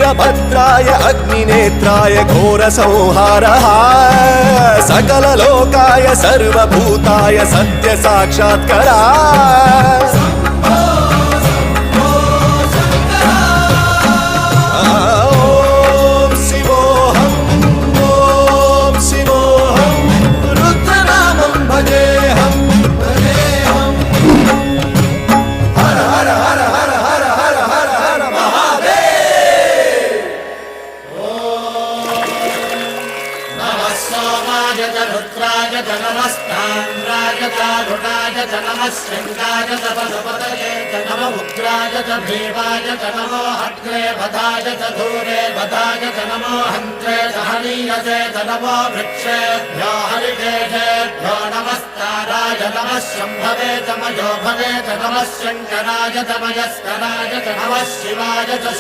वीरभद्राय अग्निनेत्राय घोरसंहारः सकललोकाय सर्वभूताय सत्यसाक्षात्करा रुद्राय च नमस्ताम्राय चारुणाय च नमः शृङ्गाय च पशुपतये च नम उग्राय च भीमाय च नमो अग्रे वधाय च धूरे वधाय च नमो हन्त्रे च हनीयसे च नमो वृक्षेभ्यो हरिकेशेभ्यो नमस्काराय नमः शम्भवे च मयो भवे च नमः शङ्कराय च मयस्कराय च नमः शिवाय च